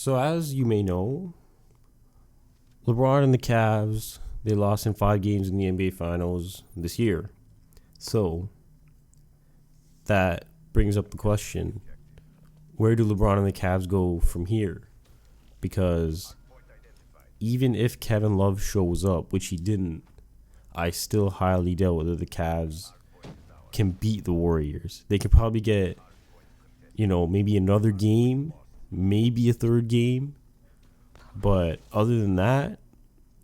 So as you may know, LeBron and the Cavs, they lost in 5 games in the NBA Finals this year. So that brings up the question, where do LeBron and the Cavs go from here? Because even if Kevin Love shows up, which he didn't, I still highly doubt whether the Cavs can beat the Warriors. They could probably get, maybe another game, maybe a third game. But other than that,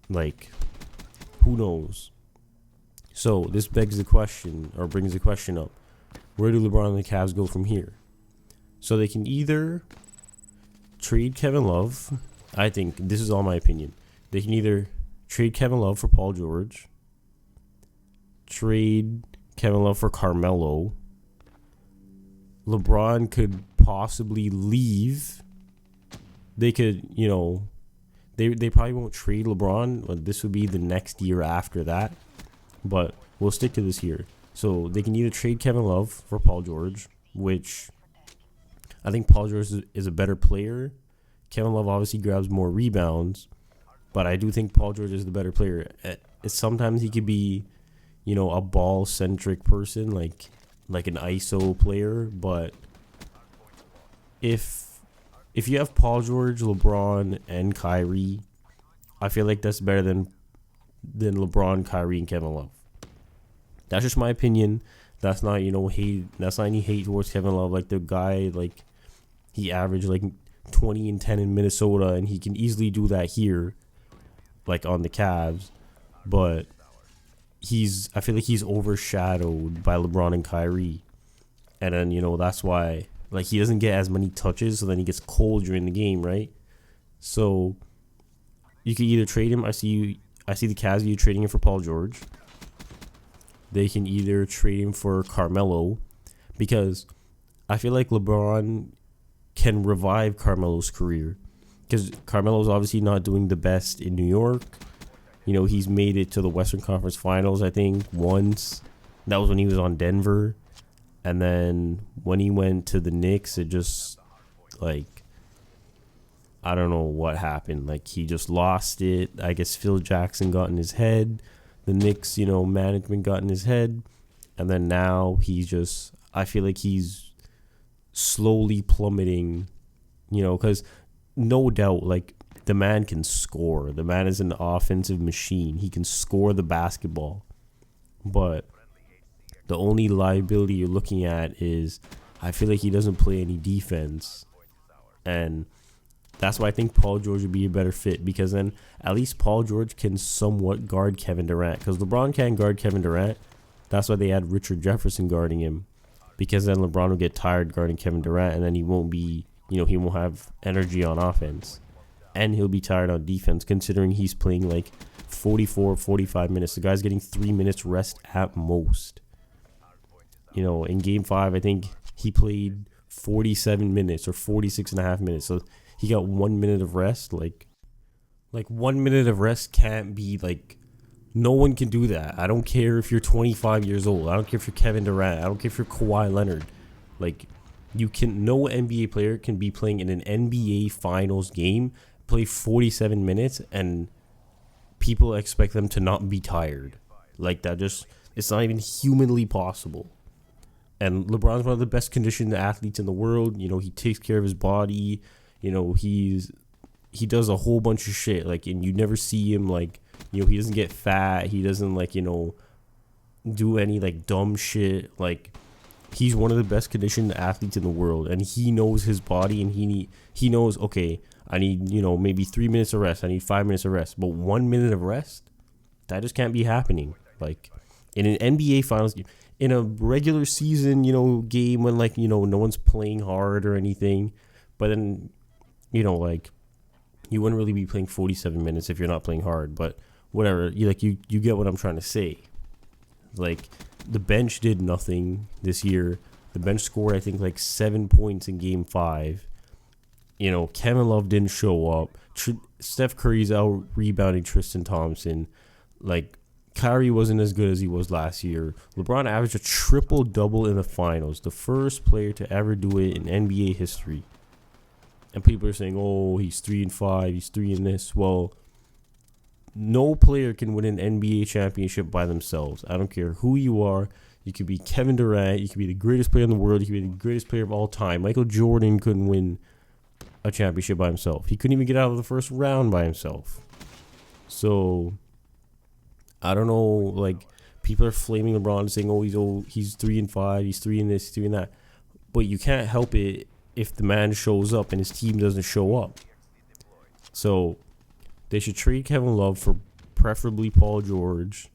who knows? So this begs the question, or brings the question up, where do LeBron and the Cavs go from here? So they can either trade Kevin Love. I think, this is all my opinion, they can either trade Kevin Love for Paul George, trade Kevin Love for Carmelo. LeBron could possibly leave. They could, they probably won't trade LeBron, but this would be the next year after that. But we'll stick to this year. So they can either trade Kevin Love for Paul George, which I think Paul George is a better player. Kevin Love obviously grabs more rebounds, but I do think Paul George is the better player. Sometimes he could be, a ball-centric person, like an ISO player, but if you have Paul George, LeBron, and Kyrie, I feel like that's better than LeBron, Kyrie, and Kevin Love. That's just my opinion. That's not, hate. That's not any hate towards Kevin Love. Like, the guy, he averaged, 20 and 10 in Minnesota, and he can easily do that here, on the Cavs. But I feel like he's overshadowed by LeBron and Kyrie. And then, that's why, he doesn't get as many touches, so then he gets cold during the game, right? So you can either trade him. I see the Cavs either trading him for Paul George. They can either trade him for Carmelo, because I feel like LeBron can revive Carmelo's career, because Carmelo's obviously not doing the best in New York. He's made it to the Western Conference Finals, I think, once. That was when he was on Denver. And then when he went to the Knicks, it just, I don't know what happened. He just lost it. I guess Phil Jackson got in his head. The Knicks, management got in his head. And then now I feel like he's slowly plummeting, because no doubt, the man can score. The man is an offensive machine. He can score the basketball. But the only liability you're looking at is, I feel like he doesn't play any defense. And that's why I think Paul George would be a better fit, because then at least Paul George can somewhat guard Kevin Durant, because LeBron can't guard Kevin Durant. That's why they had Richard Jefferson guarding him, because then LeBron will get tired guarding Kevin Durant, and then he won't be, he won't have energy on offense, and he'll be tired on defense, considering he's playing 44, 45 minutes. The guy's getting 3 minutes rest at most. In game 5, I think he played 47 minutes or 46 and a half minutes. So he got 1 minute of rest. 1 minute of rest can't be no one can do that. I don't care if you're 25 years old. I don't care if you're Kevin Durant. I don't care if you're Kawhi Leonard. No NBA player can be playing in an NBA Finals game, play 47 minutes, and people expect them to not be tired. It's not even humanly possible. And LeBron's one of the best conditioned athletes in the world. He takes care of his body. He does a whole bunch of shit. And you never see him he doesn't get fat. He doesn't do any dumb shit. He's one of the best conditioned athletes in the world, and he knows his body, and he knows, okay, I need maybe 3 minutes of rest. I need 5 minutes of rest, but 1 minute of rest, that just can't be happening. In an NBA Finals game, in a regular season, game when no one's playing hard or anything, but then you wouldn't really be playing 47 minutes if you're not playing hard. But whatever, you get what I'm trying to say. The bench did nothing this year. The bench scored, I think, 7 points in game 5. Kevin Love didn't show up. Steph Curry's out rebounding Tristan Thompson. Kyrie wasn't as good as he was last year. LeBron averaged a triple-double in the finals, the first player to ever do it in NBA history. and people are saying, "Oh, he's 3-5, he's 3 in this." Well, no player can win an NBA championship by themselves. I don't care who you are. You could be Kevin Durant. You could be the greatest player in the world. You could be the greatest player of all time. Michael Jordan couldn't win a championship by himself. He couldn't even get out of the first round by himself. So, I don't know. Like, people are flaming LeBron, saying, "Oh, he's 3-5. He's 3 in this, 3 in that." But you can't help it if the man shows up and his team doesn't show up. So, they should trade Kevin Love for preferably Paul George.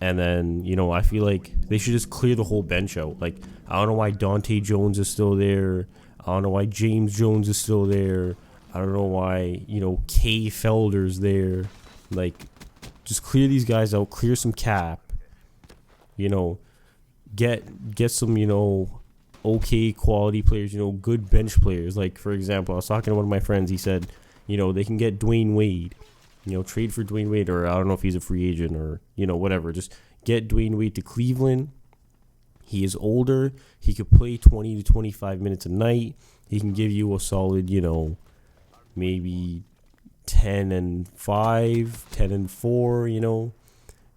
And then, I feel like they should just clear the whole bench out. Like, I don't know why Dante Jones is still there. I don't know why James Jones is still there. I don't know why, Kay Felder's there. Like, just clear these guys out. Clear some cap. Get some, okay quality players, good bench players. Like, for example, I was talking to one of my friends. He said, they can get Dwayne Wade. Trade for Dwayne Wade, or I don't know if he's a free agent or, whatever. Just get Dwayne Wade to Cleveland. He is older. He could play 20 to 25 minutes a night. He can give you a solid, maybe 10-5, 10-4,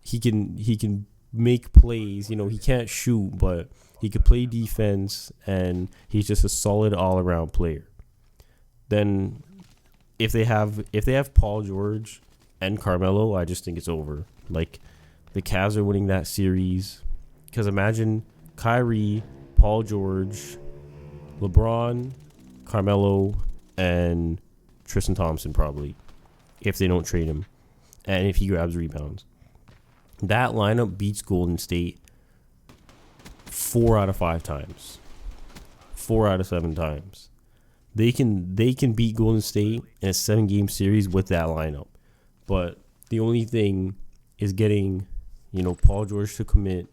He can make plays. He can't shoot, but he could play defense, and he's just a solid all-around player. Then if they have Paul George and Carmelo, I just think it's over. Like, the Cavs are winning that series. Because imagine Kyrie, Paul George, LeBron, Carmelo, and Tristan Thompson probably, if they don't trade him, and if he grabs rebounds. That lineup beats Golden State 4 out of 5 times. 4 out of 7 times. They can beat Golden State in a 7-game series with that lineup. But the only thing is getting, Paul George to commit.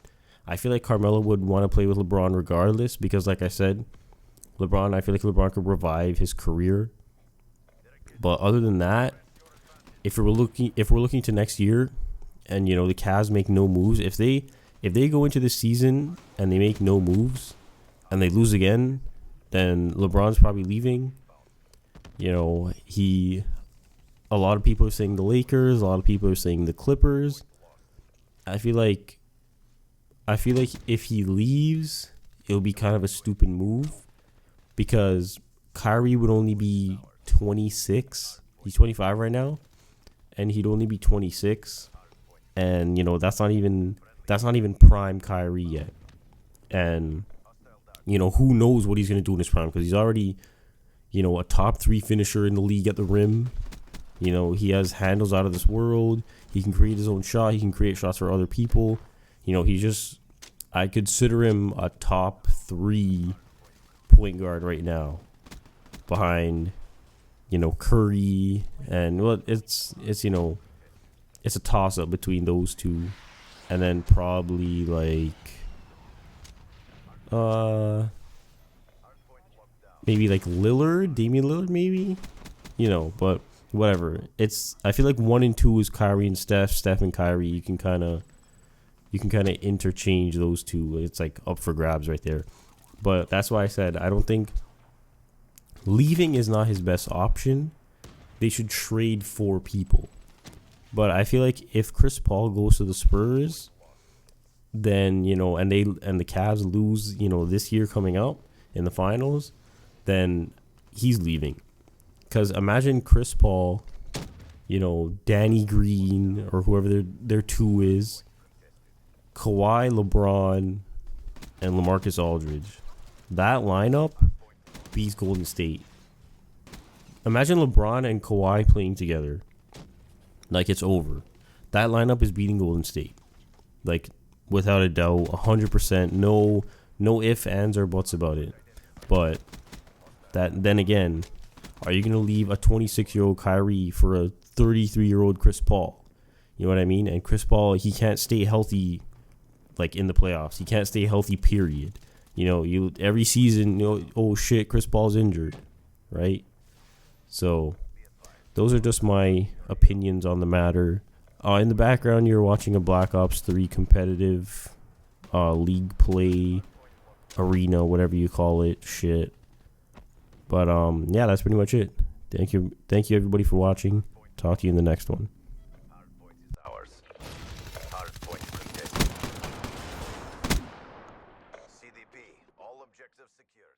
I feel like Carmelo would want to play with LeBron regardless, because like I said, I feel like LeBron could revive his career. But other than that, if we're looking to next year, and the Cavs make no moves, if they go into the season and they make no moves and they lose again, then LeBron's probably leaving. A lot of people are saying the Lakers, a lot of people are saying the Clippers. I feel like if he leaves, it'll be kind of a stupid move, because Kyrie would only be 26. He's 25 right now, and he'd only be 26. And that's not even prime Kyrie yet. And who knows what he's going to do in his prime, because he's already, a top 3 finisher in the league at the rim. He has handles out of this world. He can create his own shot. He can create shots for other people. I consider him a top 3 point guard right now, behind, Curry, and it's a toss up between those two, and then probably maybe like Damian Lillard, maybe, but whatever. I feel like 1 and 2 is Kyrie and Steph and Kyrie. You can kind of interchange those two. It's like up for grabs right there. But that's why I said I don't think leaving is not his best option. They should trade for people. But I feel like if Chris Paul goes to the Spurs, then, and the Cavs lose, this year coming up in the finals, then he's leaving. Because imagine Chris Paul, Danny Green, or whoever their 2 is, Kawhi, LeBron, and LaMarcus Aldridge. That lineup beats Golden State. Imagine LeBron and Kawhi playing together. Like, it's over. That lineup is beating Golden State. Like, without a doubt, 100%. No ifs, ands, or buts about it. But then again, are you going to leave a 26-year-old Kyrie for a 33-year-old Chris Paul? You know what I mean? And Chris Paul, he can't stay healthy, like, in the playoffs. He can't stay healthy, period. Every season, oh shit, Chris Paul's injured, right? So those are just my opinions on the matter. In the background, you're watching a Black Ops 3 competitive league play arena, whatever you call it, shit. But yeah, that's pretty much it. Thank you everybody for watching. Talk to you in the next one. CDP, all objectives secured.